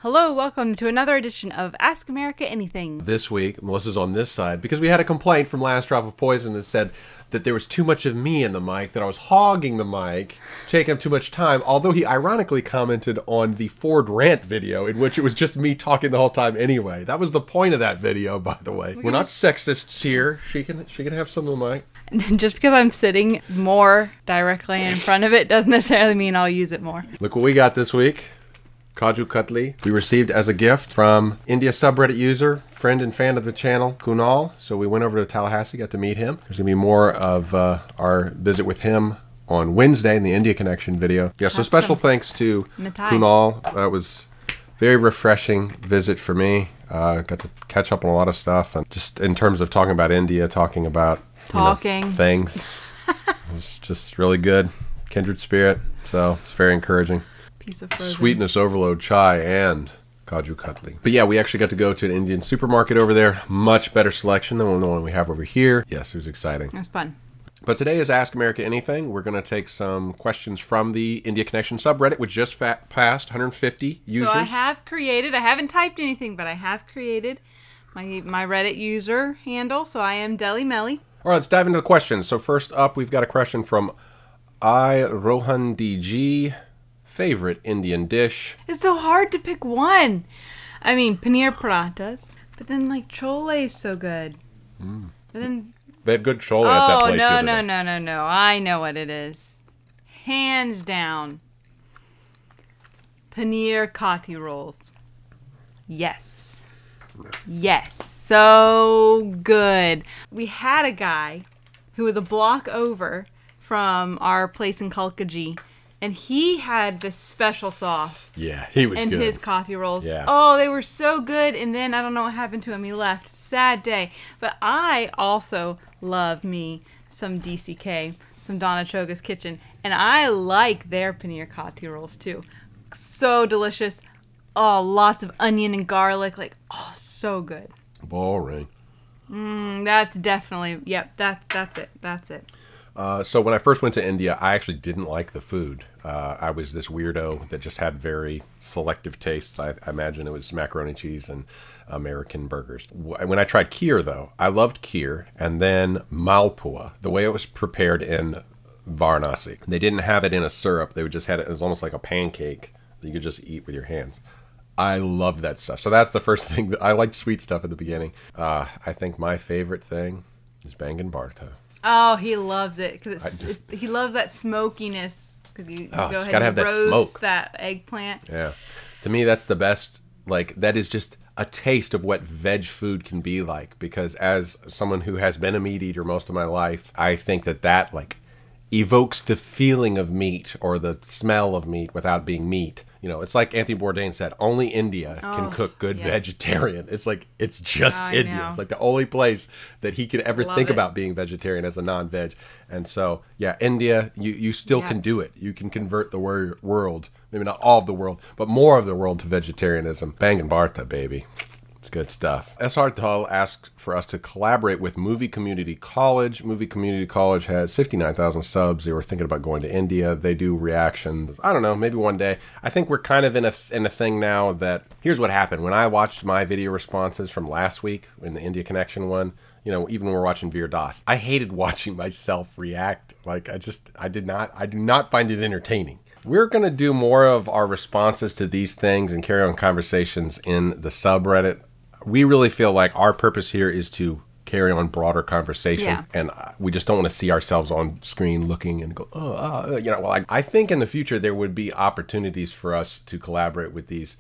Hello, welcome to another edition of Ask America Anything. This week, Melissa's on this side because we had a complaint from Last Drop of Poison that said that there was too much of me in the mic, that I was hogging the mic, taking up too much time, although he ironically commented on the Ford rant video in which it was just me talking the whole time anyway. That was the point of that video, by the way. We're not sexists here. She can have some of the mic. Just because I'm sitting more directly in front of it doesn't necessarily mean I'll use it more. Look what we got this week. Kaju Katli, we received as a gift from India subreddit user, friend and fan of the channel, Kunal. So we went over to Tallahassee, got to meet him. There's going to be more of our visit with him on Wednesday in the India Connection video. Yeah, so special thanks to Kunal. That was a very refreshing visit for me. Got to catch up on a lot of stuff. And just in terms of talking about India, talking about things. It was just really good. Kindred spirit. So it's very encouraging. Piece of frozen. Sweetness overload chai and Kaju Katli. But yeah, we actually got to go to an Indian supermarket over there. Much better selection than the one we have over here. Yes, it was exciting. It was fun. But today is Ask America Anything. We're going to take some questions from the India Connection subreddit, which just passed 150 users. So I haven't typed anything, but I have created my Reddit user handle. So I am Deli Melly. All right, let's dive into the questions. So first up, we've got a question from Rohan DG. Favorite Indian dish? It's so hard to pick one. I mean, paneer parathas, but then like chole is so good. But then they had good chole at that place. No. I know what it is. Hands down. Paneer kati rolls. Yes. Yes. So good. We had a guy who was a block over from our place in Kalkaji. And he had this special sauce. Yeah, he was good. And his kati rolls. Yeah. Oh, they were so good. And then I don't know what happened to him. He left. Sad day. But I also love me some DCK, some Donna Choga's Kitchen. And I like their paneer kati rolls too. So delicious. Oh, lots of onion and garlic. Like, oh, so good. Boring. That's definitely, yep, that's it. That's it. So when I first went to India, I actually didn't like the food. I was this weirdo that just had very selective tastes. I imagine it was macaroni cheese and American burgers. When I tried kheer, though, I loved kheer. And then malpua, the way it was prepared in Varanasi. They didn't have it in a syrup. They would just had it as almost like a pancake that you could just eat with your hands. I loved that stuff. So that's the first thing. That I liked sweet stuff at the beginning. I think my favorite thing is Bangan Bharta. Oh, he loves it because he loves that smokiness. Because you go ahead and roast that eggplant. Yeah, to me that's the best. Like that is just a taste of what veg food can be like. Because as someone who has been a meat eater most of my life, I think that like evokes the feeling of meat or the smell of meat without being meat. You know, it's like Anthony Bourdain said, only India can cook good vegetarian. It's like, it's just India. It's like the only place that he could ever think about being vegetarian as a non-veg. And so, yeah, India, you still can do it. You can convert the world, maybe not all of the world, but more of the world to vegetarianism. Bangan Bharta, baby. It's good stuff. S.R. Tull asked for us to collaborate with Movie Community College. Movie Community College has 59,000 subs. They were thinking about going to India. They do reactions. I don't know, maybe one day. I think we're kind of in a thing now that, here's what happened. When I watched my video responses from last week in the India Connection one, you know, even when we're watching Veer Das, I hated watching myself react. Like, I do not find it entertaining. We're going to do more of our responses to these things and carry on conversations in the subreddit. We really feel like our purpose here is to carry on broader conversation, and we just don't want to see ourselves on screen looking and go, you know. Well, I think in the future there would be opportunities for us to collaborate with these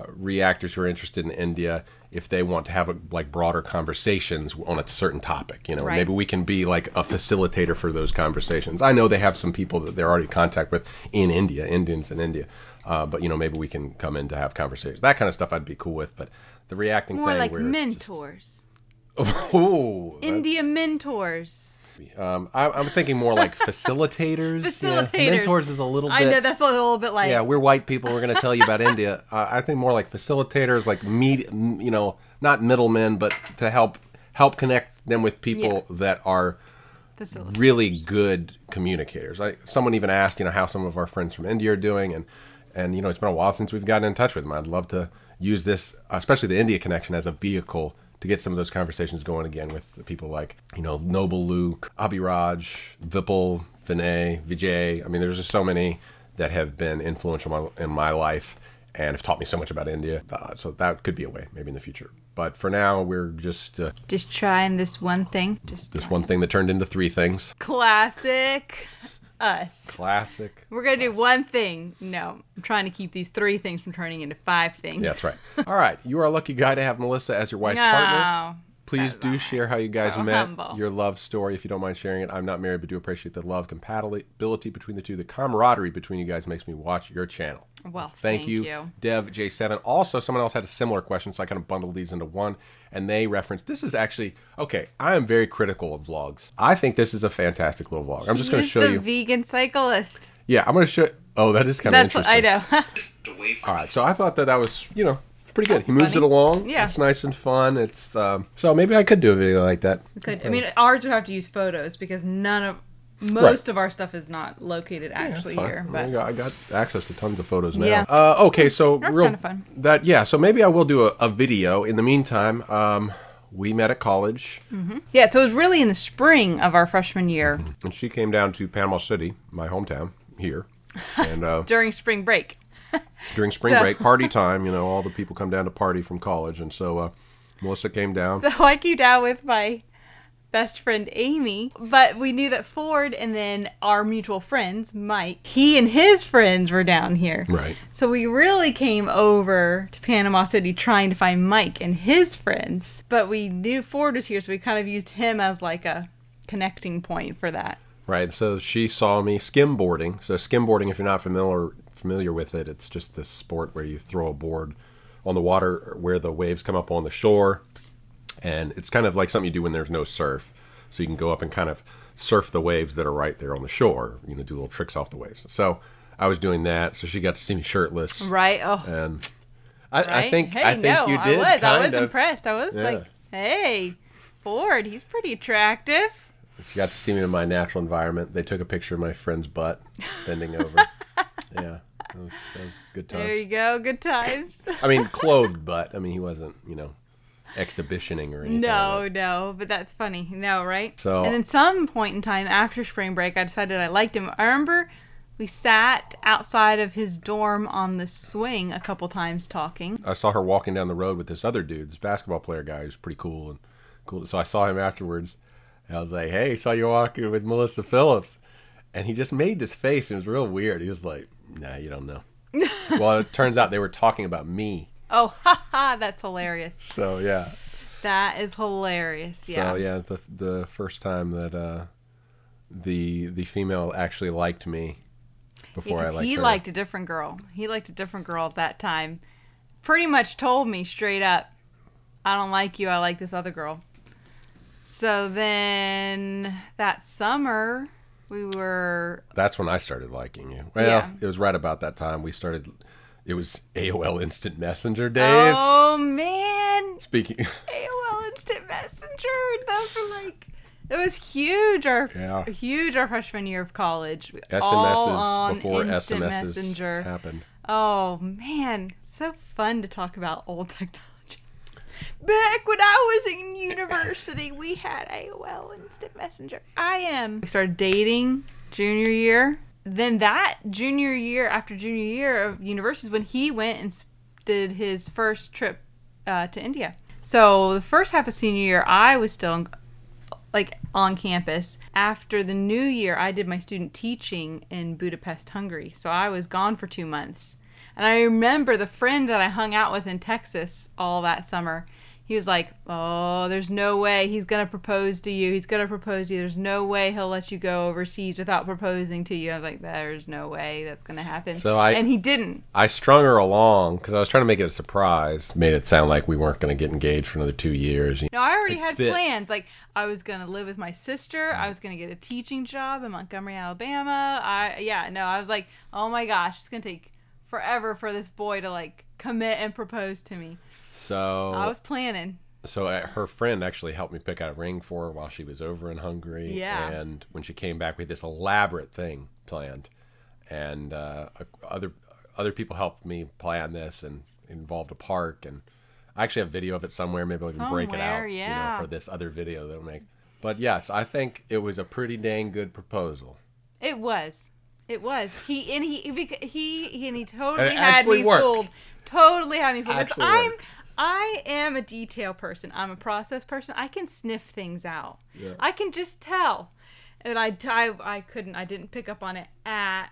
reactors who are interested in India if they want to have like broader conversations on a certain topic. You know, maybe we can be like a facilitator for those conversations. I know they have some people that they're already in contact with in India, Indians in India. But, you know, maybe we can come in to have conversations. That kind of stuff I'd be cool with. But the reacting more thing... More like mentors. Oh, India mentors. I'm thinking more like facilitators. Facilitators. Yeah, mentors is a little bit... I know, that's a little bit like... Yeah, we're white people. We're going to tell you about India. I think more like facilitators, like, you know, not middlemen, but to help connect them with people that are really good communicators. Someone even asked, you know, how some of our friends from India are doing, and And, it's been a while since we've gotten in touch with him. I'd love to use this, especially the India connection, as a vehicle to get some of those conversations going again with people like, Noble Luke, Abhiraj, Vipul, Vinay, Vijay. I mean, there's just so many that have been influential in my life and have taught me so much about India. So that could be a way, maybe in the future. But for now, we're just trying this one thing. This one thing that turned into 3 things. Classic us. Classic. We're going to do one thing. No, I'm trying to keep these 3 things from turning into 5 things. Yeah, that's right. All right. You are a lucky guy to have Melissa as your wife's partner. Please do share how you guys met, your love story, if you don't mind sharing it. I'm not married, but do appreciate the love, compatibility between the two. The camaraderie between you guys makes me watch your channel. Well, thank you. Dev J7. Also, someone else had a similar question, so I kind of bundled these into one. And they referenced, this is actually, okay, I am very critical of vlogs. I think this is a fantastic little vlog. I'm just going to show you. The vegan cyclist. Yeah, I'm going to show. Oh, that is kind of interesting. I know. All right, so I thought that was, pretty good. He moves it along. Yeah. It's nice and fun. It's so maybe I could do a video like that. We could. I mean, ours would have to use photos because most of our stuff is not located actually here. But I got access to tons of photos now. Yeah. Okay, so that's kind of fun. So maybe I will do a video. In the meantime, we met at college. Mm-hmm. Yeah, so it was really in the spring of our freshman year. And she came down to Panama City, my hometown, here. And during spring break. During spring break, party time, all the people come down to party from college. And so Melissa came down. So I came down with my best friend, Amy. But we knew that Ford and then our mutual friends, Mike, he and his friends were down here. Right. So we really came over to Panama City trying to find Mike and his friends. But we knew Ford was here, so we kind of used him as like a connecting point for that. Right. So she saw me skimboarding. So skimboarding, if you're not familiar with it, it's just this sport where you throw a board on the water where the waves come up on the shore, and it's kind of like something you do when there's no surf, so you can go up and kind of surf the waves that are right there on the shore, do little tricks off the waves. So I was doing that, so she got to see me shirtless, right? Oh, and I think hey, I think you did. I was impressed. I was like, hey, Ford, he's pretty attractive. She got to see me in my natural environment. They took a picture of my friend's butt bending over. Yeah. That was good times. There you go, good times. I mean, clothed butt. I mean, he wasn't, exhibitioning or anything. No, but that's funny. No, right? So, and then some point in time after spring break, I decided I liked him. I remember we sat outside of his dorm on the swing a couple times talking. I saw her walking down the road with this other dude, this basketball player guy who's pretty cool. So I saw him afterwards. And I was like, hey, saw you walking with Melissa Phillips. And he just made this face, and it was real weird. He was like, nah, you don't know. Well, it turns out they were talking about me. Oh, haha, that's hilarious. So, yeah. That is hilarious, yeah. So, yeah, the first time that the female actually liked me before I liked her. He liked a different girl. He liked a different girl at that time. Pretty much told me straight up, I don't like you, I like this other girl. So then that summer, that's when I started liking you. Well, yeah. It was right about that time we started. It was AOL Instant Messenger days. Oh, man. Speaking. AOL Instant Messenger. Those were like, it was huge. Our freshman year of college. SMSs before Instant SMSs Messenger happened. Oh, man. So fun to talk about old technology. Back when I was in university, we had AOL Instant Messenger. We started dating junior year. Then that junior year, after junior year of university, is when he went and did his first trip to India. So the first half of senior year, I was still on campus. After the new year, I did my student teaching in Budapest, Hungary. So I was gone for 2 months. And I remember the friend that I hung out with in Texas all that summer, he was like, oh, there's no way he's going to propose to you. He's going to propose to you. There's no way he'll let you go overseas without proposing to you. I was like, there's no way that's going to happen. And he didn't. I strung her along because I was trying to make it a surprise. Made it sound like we weren't going to get engaged for another 2 years. No, I already had plans. Like, I was going to live with my sister. I was going to get a teaching job in Montgomery, Alabama. I was like, oh my gosh, it's going to take forever for this boy to commit and propose to me. So I was planning. So her friend actually helped me pick out a ring for her while she was over in Hungary. Yeah. And when she came back, we had this elaborate thing planned. And other people helped me plan this and involved a park, and I actually have video of it somewhere. Maybe I'll even break it out, yeah. for this other video that I'll make. But yes, I think it was a pretty dang good proposal. It was. He totally it had me worked. fooled. Totally had me fooled. Actually worked. I am a detail person. I'm a process person. I can sniff things out. Yeah. I can just tell. And I didn't pick up on it at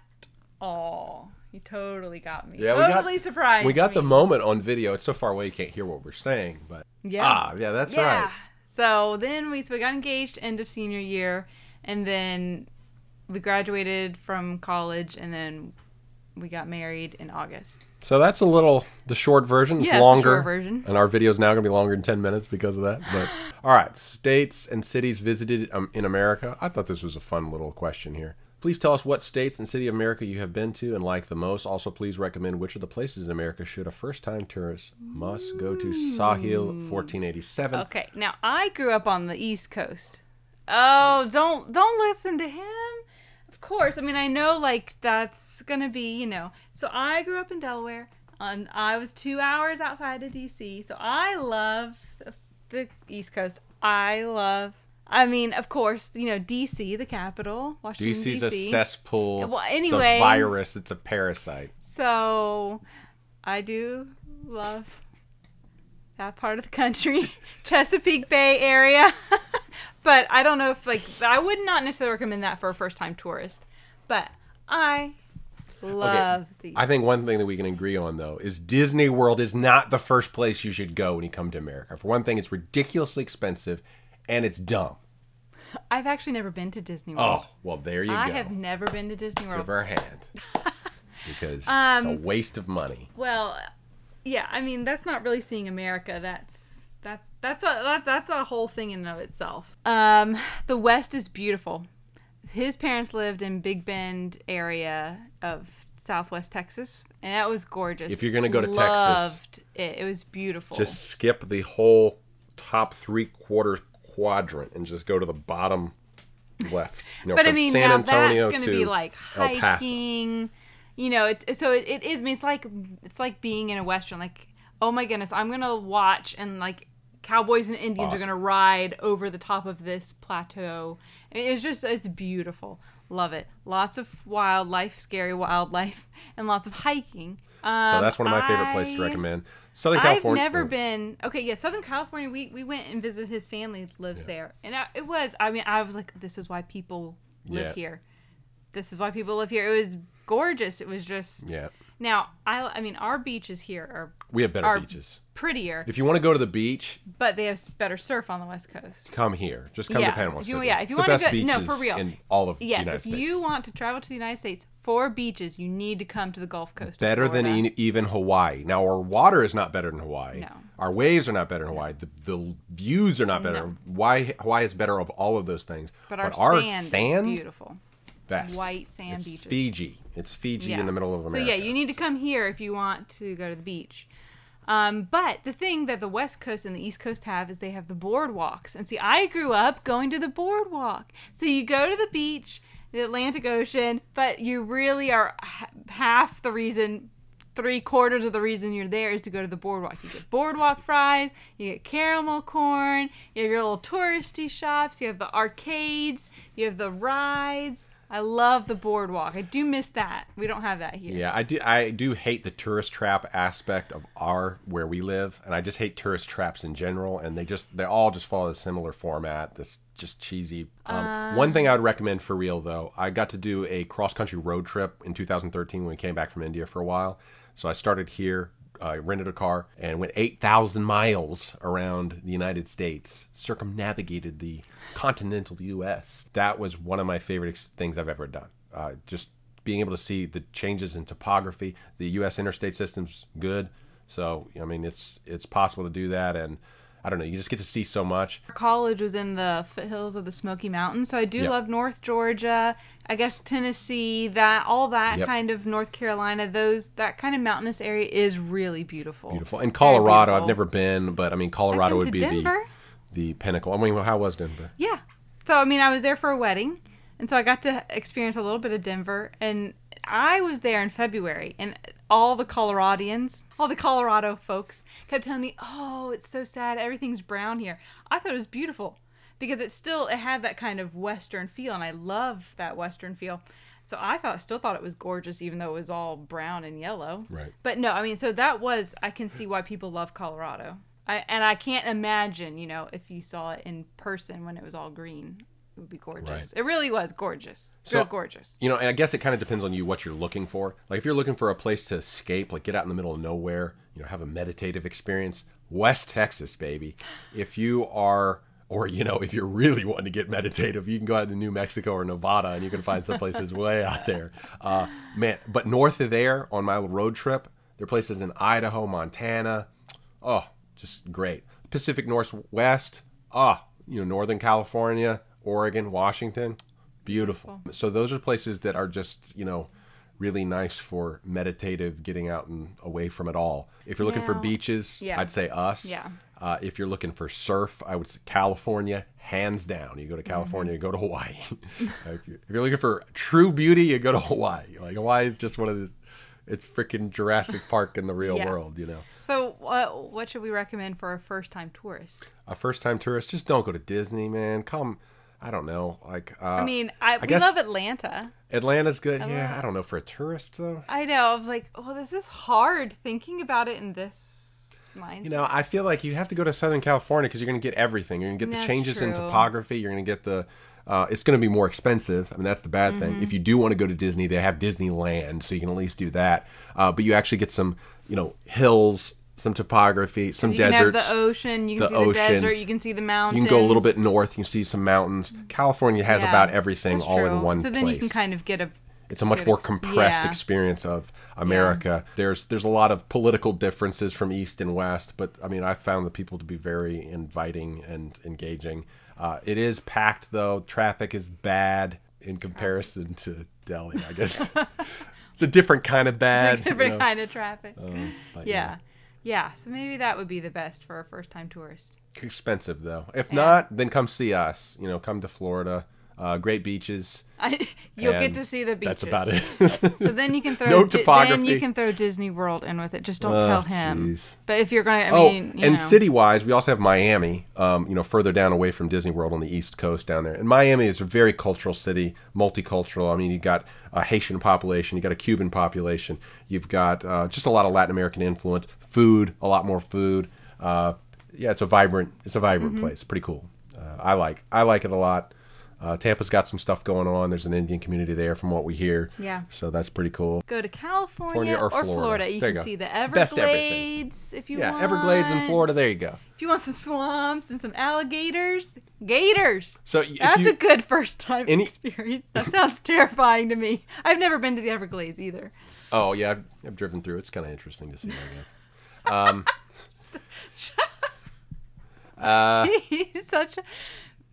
all. You totally got me. Yeah, totally surprised We got me. the moment on video. It's so far away you can't hear what we're saying, but yeah, that's right. So then we got engaged end of senior year, and then we graduated from college, and then we got married in August. So that's the short version. It's yeah, longer. It's the short version. And our video is now going to be longer than 10 minutes because of that. But all right, states and cities visited in America. I thought this was a fun little question here. Please tell us what states and city of America you have been to and like the most. Also, please recommend which of the places in America should a first-time tourist must go to. Sahil, 1487. Okay, now I grew up on the East Coast. Oh, don't listen to him. Of course, I mean, I know, like, that's gonna be, So I grew up in Delaware, and I was 2 hours outside of D.C., so I love the East Coast. I mean, of course, D.C., the capital, Washington, DC's D.C. a cesspool. Well, anyway. It's a virus. It's a parasite. So, I do love that part of the country, Chesapeake Bay area. But I don't know if, I would not necessarily recommend that for a first-time tourist. But I love these. I think one thing that we can agree on, though, is Disney World is not the first place you should go when you come to America. For one thing, it's ridiculously expensive, and it's dumb. I've actually never been to Disney World. Oh, well, there you go. I have never been to Disney World. Give her a hand. Because it's a waste of money. Well, yeah, I mean, that's not really seeing America. That's a whole thing in and of itself. The West is beautiful. His parents lived in Big Bend area of Southwest Texas, and that was gorgeous. If you're going to go to Texas, loved it. It was beautiful. Just skip the whole top 3/4 quadrant and just go to the bottom left. But from I mean, San now Antonio that's going to be like El Paso. hiking. It is. I mean, it's like being in a Western. Like, oh my goodness, I'm gonna watch and like cowboys and Indians are gonna ride over the top of this plateau. It's beautiful. Love it. Lots of wildlife, scary wildlife, and lots of hiking. So that's one of my favorite places to recommend. Southern California. I've never been. Okay, yeah, Southern California. We went and visited his family lives there, and I was like, this is why people live here. This is why people live here. It was gorgeous. It was just Now, I mean, our beaches here we have better beaches. Prettier. If you want to go to the beach, but they have better surf on the West Coast. Come here. Just come to Panama City. If you want to go, no, for real, in all of the United States. Yes, if you want to travel to the United States for beaches, you need to come to the Gulf Coast. Better than even Hawaii. Now, our water is not better than Hawaii. No. Our waves are not better than Hawaii. The views are not better. No. Hawaii is better of all of those things. But our sand is beautiful. Best. White sand beaches. Fiji. It's Fiji in the middle of America. So you need to come here if you want to go to the beach. But the thing that the West Coast and the East Coast have is they have the boardwalks. And see, I grew up going to the boardwalk. So you go to the beach, the Atlantic Ocean, but you really are half the reason, 3/4 of the reason you're there is to go to the boardwalk. You get boardwalk fries, you get caramel corn, you have your little touristy shops, you have the arcades, you have the rides. I love the boardwalk. I do miss that. We don't have that here. Yeah, I do hate the tourist trap aspect of where we live, and I just hate tourist traps in general. And they all just follow a similar format. This just cheesy. One thing I would recommend for real though, I got to do a cross country road trip in 2013 when we came back from India for a while. So I started here. I rented a car and went 8,000 miles around the United States, circumnavigated the continental U.S. That was one of my favorite things I've ever done. Just being able to see the changes in topography. The U.S. interstate system's good. So, I mean, it's possible to do that. And I don't know, you just get to see so much. Our college was in the foothills of the Smoky Mountains, so I do love North Georgia, I guess Tennessee, kind of North Carolina, that kind of mountainous area is really beautiful. Beautiful. And Colorado, I've never been, but I mean, Colorado would be the pinnacle. I mean, how was Denver? Yeah. So, I mean, I was there for a wedding, and so I got to experience a little bit of Denver, and I was there in February, and all the Coloradians, all the Colorado folks kept telling me, oh, it's so sad. Everything's brown here. I thought it was beautiful because it had that kind of Western feel, and I love that Western feel. So I still thought it was gorgeous, even though it was all brown and yellow. Right. But no, I mean, so I can see why people love Colorado. I can't imagine, if you saw it in person when it was all green. It would be gorgeous. Right. It really was gorgeous. Real gorgeous. And I guess it kind of depends on you what you're looking for. Like if you're looking for a place to escape, like get out in the middle of nowhere, have a meditative experience, West Texas, baby. If you are, or if you're really wanting to get meditative, you can go out to New Mexico or Nevada and you can find some places way out there. Man, but north of there on my road trip, there are places in Idaho, Montana. Oh, just great. Pacific Northwest. Northern California, Oregon, Washington, beautiful. So those are places that are just, really nice for meditative, getting out and away from it all. If you're looking for beaches, I'd say us. Yeah. If you're looking for surf, I would say California, hands down. You go to California, you go to Hawaii. If you're looking for true beauty, you go to Hawaii. Like Hawaii is just one of the, it's freaking Jurassic Park in the real world, So what should we recommend for a first-time tourist? A first-time tourist, just don't go to Disney, man. Come, I don't know. Like, we love Atlanta. Atlanta's good. Yeah, I don't know for a tourist though. I know. I was like, oh, this is hard thinking about it in this mindset. I feel like you have to go to Southern California because you're going to get everything. You're going to get the changes in topography. You're going to get the. It's going to be more expensive. I mean, that's the bad thing. If you do want to go to Disney, they have Disneyland, so you can at least do that. But you actually get some, hills, some topography, some deserts. You can have the ocean. You can see the desert. You can see the mountains. You can go a little bit north. You can see some mountains. California has about everything all in one place. So then you can kind of get a... It's a much more compressed experience of America. Yeah. There's a lot of political differences from East and West, but I mean, I found the people to be very inviting and engaging. It is packed, though. Traffic is bad in comparison to Delhi, I guess. It's a different kind of bad. It's a different kind of traffic. Yeah, so maybe that would be the best for a first-time tourist. Expensive, though. If not, then come see us. Come to Florida. Great beaches. You'll get to see the beaches. That's about it. So then you can throw no topography. Then you can throw Disney World in with it. Just don't tell him. Geez. But if you're going to, and city-wise, we also have Miami. Further down away from Disney World on the East Coast down there. And Miami is a very cultural city, multicultural. I mean, you've got a Haitian population, you've got a Cuban population, you've got just a lot of Latin American influence. Food, a lot more food. It's a vibrant place. Pretty cool. I like it a lot. Tampa's got some stuff going on. There's an Indian community there from what we hear. Yeah. So that's pretty cool. Go to California or Florida. You can see the Everglades if you want. Yeah, Everglades in Florida. There you go. If you want some swamps and some alligators, gators. So that's a good first-time experience. That sounds terrifying to me. I've never been to the Everglades either. Oh, yeah. I've driven through. It's kind of interesting to see, I guess. He's such a...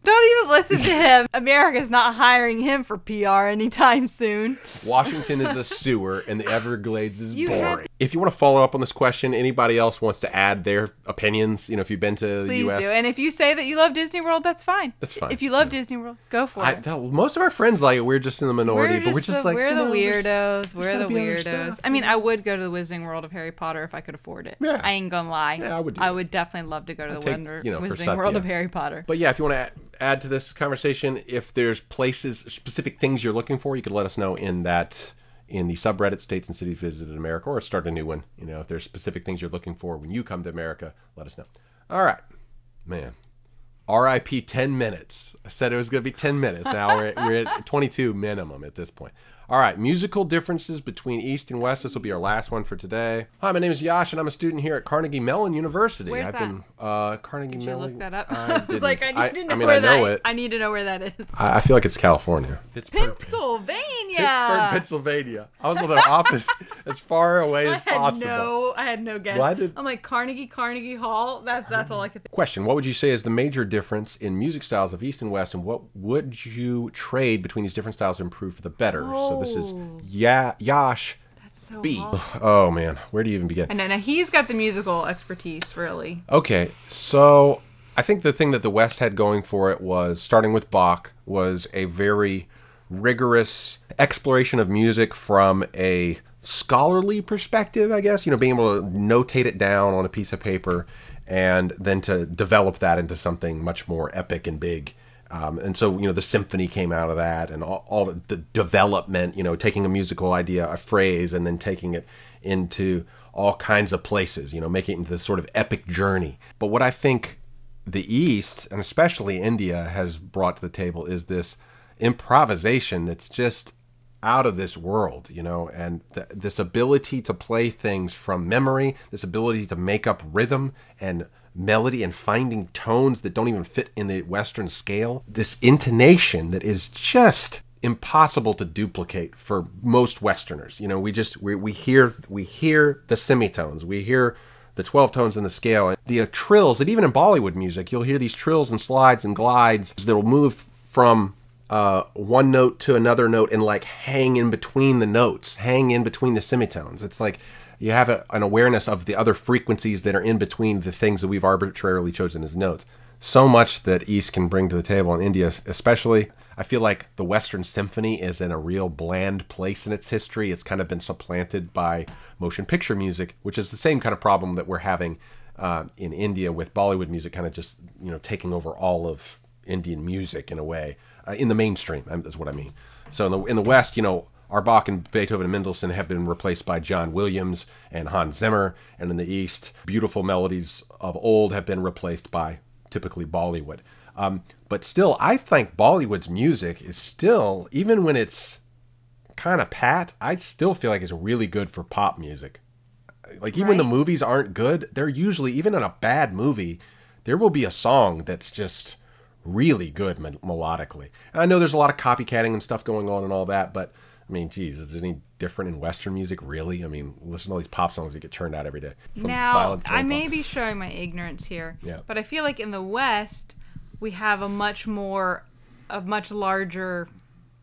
Don't even listen to him. America's not hiring him for PR anytime soon. Washington is a sewer, and the Everglades is boring. If you want to follow up on this question, anybody else wants to add their opinions, if you've been to the U.S. Please do. And if you say that you love Disney World, that's fine. That's fine. If you love Disney World, go for it. Most of our friends like it. We're just in the minority, but we're just like... We're the weirdos. We're the weirdos. I mean, I would go to the Wizarding World of Harry Potter if I could afford it. Yeah. I ain't gonna lie. Yeah, I would definitely love to go to the Wizarding World of Harry Potter. But yeah, if you want to add to this conversation, if there's places, specific things you're looking for, you could let us know in the subreddit States and Cities Visited America, or start a new one. If there's specific things you're looking for when you come to America, let us know. All right, man. RIP 10 minutes. I said it was going to be 10 minutes. Now we're at 22 minimum at this point. All right, musical differences between East and West. This will be our last one for today. Hi, my name is Yash, and I'm a student here at Carnegie Mellon University. Where's that? Carnegie Mellon. Did you look that up? I was like, I need to know where that is. I need to know where that is. I feel like it's California. Pennsylvania. Pittsburgh, Pennsylvania. I was on the opposite, as far away as possible. I had no guess. I'm like, Carnegie Hall. That's all I could think. Question: what would you say is the major difference in music styles of East and West, and what would you trade between these different styles to improve for the better? So this is Yash so B. hard. Oh man, where do you even begin? I know. Now he's got the musical expertise, really. Okay, so I think the thing that the West had going for it was, starting with Bach, was a very rigorous exploration of music from a scholarly perspective, I guess, being able to notate it down on a piece of paper and then to develop that into something much more epic and big. And so, the symphony came out of that, and all the development, taking a musical idea, a phrase, and then taking it into all kinds of places, making it into this sort of epic journey. But what I think the East, and especially India, has brought to the table is this improvisation that's just out of this world, and this ability to play things from memory, this ability to make up rhythm and melody and finding tones that don't even fit in the Western scale, this intonation that is just impossible to duplicate for most Westerners. We hear the semitones, we hear the 12 tones in the scale, and the trills, that even in Bollywood music, you'll hear these trills and slides and glides that will move from one note to another note and like hang in between the notes, hang in between the semitones. It's like you have an awareness of the other frequencies that are in between the things that we've arbitrarily chosen as notes. So much that East can bring to the table, in India especially. I feel like the Western Symphony is in a real bland place in its history. It's kind of been supplanted by motion picture music, which is the same kind of problem that we're having in India with Bollywood music kind of just, taking over all of Indian music in a way, in the mainstream, is what I mean. So in the West, Arbach and Beethoven and Mendelssohn have been replaced by John Williams and Hans Zimmer. And in the East, beautiful melodies of old have been replaced by typically Bollywood. But still, I think Bollywood's music is still, even when it's kind of pat, I still feel like it's really good for pop music. Like, even when the movies aren't good, they're usually, even in a bad movie, there will be a song that's just really good melodically. And I know there's a lot of copycatting and stuff going on and all that, but I mean, geez, is it any different in Western music, really? I mean, listen to all these pop songs that get churned out every day. Now, I may be showing my ignorance here, but I feel like in the West, we have a much larger,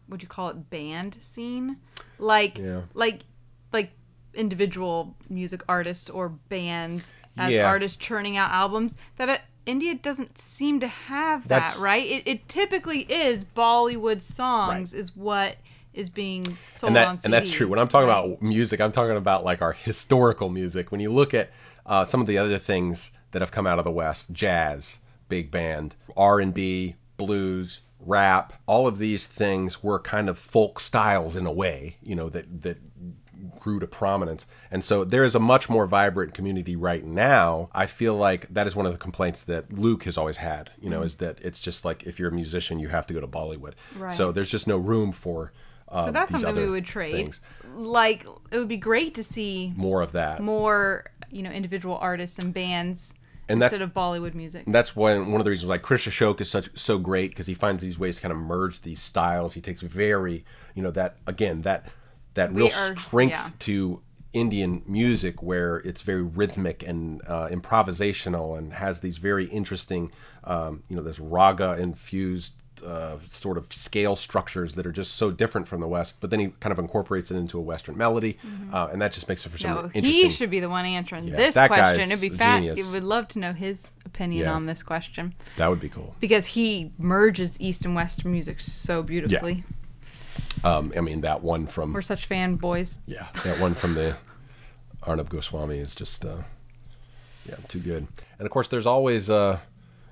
would you call it, band scene? Like individual music artists or bands as artists churning out albums. India doesn't seem to have that, right? It typically is Bollywood songs is what is being sold on CD. And that's true. When I'm talking about music, I'm talking about like our historical music. When you look at some of the other things that have come out of the West, jazz, big band, R&B, blues, rap, all of these things were kind of folk styles in a way, that grew to prominence. And so there is a much more vibrant community right now. I feel like that is one of the complaints that Luke has always had, is that it's just like, if you're a musician, you have to go to Bollywood. Right. So there's just no room for so that's something we would trade. Things. Like, it would be great to see more of that. More, individual artists and bands instead of Bollywood music. And that's one of the reasons like Chris Ashok is so great, because he finds these ways to kind of merge these styles. He takes very, that real strength to Indian music, where it's very rhythmic and improvisational, and has these very interesting, this raga infused sort of scale structures that are just so different from the West. But then he kind of incorporates it into a Western melody, and that just makes it for some interesting. He should be the one answering this question. It'd be genius. You would love to know his opinion on this question. That would be cool, because he merges East and Western music so beautifully. I mean, that one from... We're such fanboys. Yeah, that one from the Arnab Goswami is just, too good. And, of course, there's always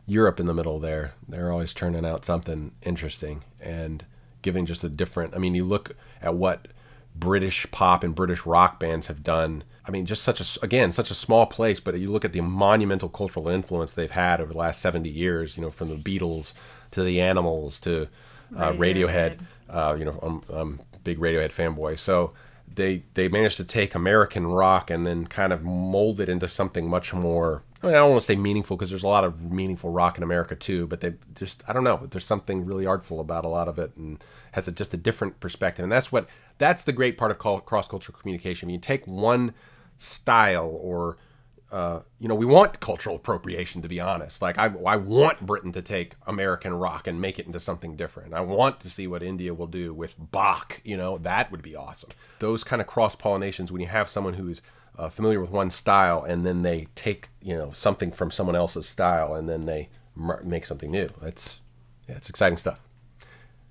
Europe in the middle there. They're always churning out something interesting and giving just a different... I mean, you look at what British pop and British rock bands have done. I mean, just such a small place, but you look at the monumental cultural influence they've had over the last 70 years, from the Beatles to the Animals to Radiohead. I'm a big Radiohead fanboy. So they managed to take American rock and then kind of mold it into something much more, I mean, I don't want to say meaningful, because there's a lot of meaningful rock in America too, but they just, I don't know, there's something really artful about a lot of it, and has just a different perspective. And that's the great part of cross-cultural communication. I mean, you take one style, or we want cultural appropriation, to be honest. Like, I want Britain to take American rock and make it into something different. I want to see what India will do with Bach. That would be awesome. Those kind of cross-pollinations, when you have someone who is familiar with one style, and then they take, something from someone else's style, and then they make something new. It's exciting stuff.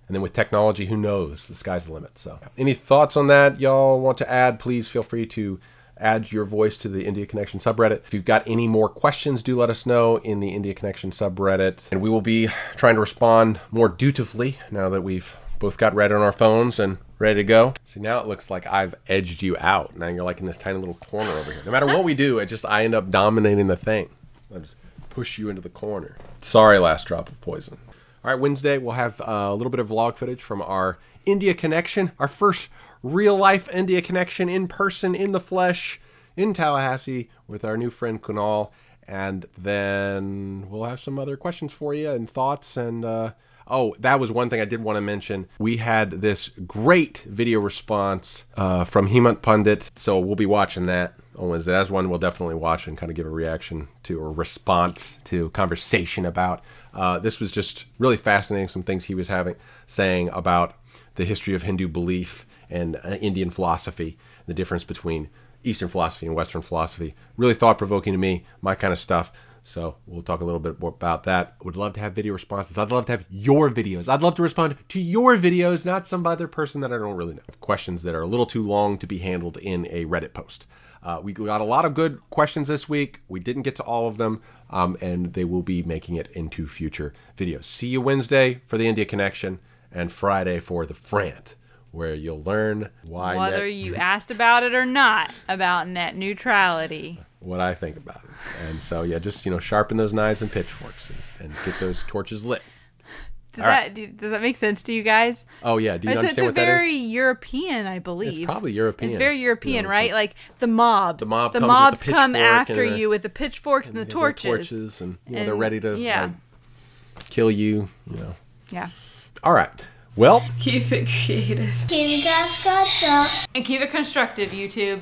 And then with technology, who knows? The sky's the limit. So any thoughts on that y'all want to add, please feel free to add your voice to the India Connection subreddit. If you've got any more questions, do let us know in the India Connection subreddit. And we will be trying to respond more dutifully now that we've both got Reddit on our phones and ready to go. See, now it looks like I've edged you out. Now you're like in this tiny little corner over here. No matter what we do, I end up dominating the thing. I just push you into the corner. Sorry, last drop of poison. All right, Wednesday, we'll have a little bit of vlog footage from our India Connection, our first real-life India Connection in person, in the flesh, in Tallahassee with our new friend Kunal. And then we'll have some other questions for you and thoughts. And oh, that was one thing I did want to mention. We had this great video response from Hemant Pundit, so we'll be watching that on Wednesday. That's one we'll definitely watch and kind of give a reaction to, or response to, conversation about. This was just really fascinating, some things he was saying about the history of Hindu belief and Indian philosophy, the difference between Eastern philosophy and Western philosophy. Really thought-provoking to me, my kind of stuff. So we'll talk a little bit more about that. Would love to have video responses. I'd love to have your videos. I'd love to respond to your videos, not some other person that I don't really know. Questions that are a little too long to be handled in a Reddit post. We got a lot of good questions this week. We didn't get to all of them, and they will be making it into future videos. See you Wednesday for the India Connection and Friday for the Frant, where you'll learn why whether you asked about it or not, about net neutrality. What I think about it. And so, yeah, just, sharpen those knives and pitchforks and get those torches lit. Does that make sense to you guys? Oh, yeah. Do you understand what that is? It's very European, I believe. It's probably European. It's very European, right? Like the mobs. The mobs come after you with the pitchforks and the torches. And they're ready to kill you, Yeah. All right. Well, keep it creative. Keep it constructive. And keep it constructive, YouTube.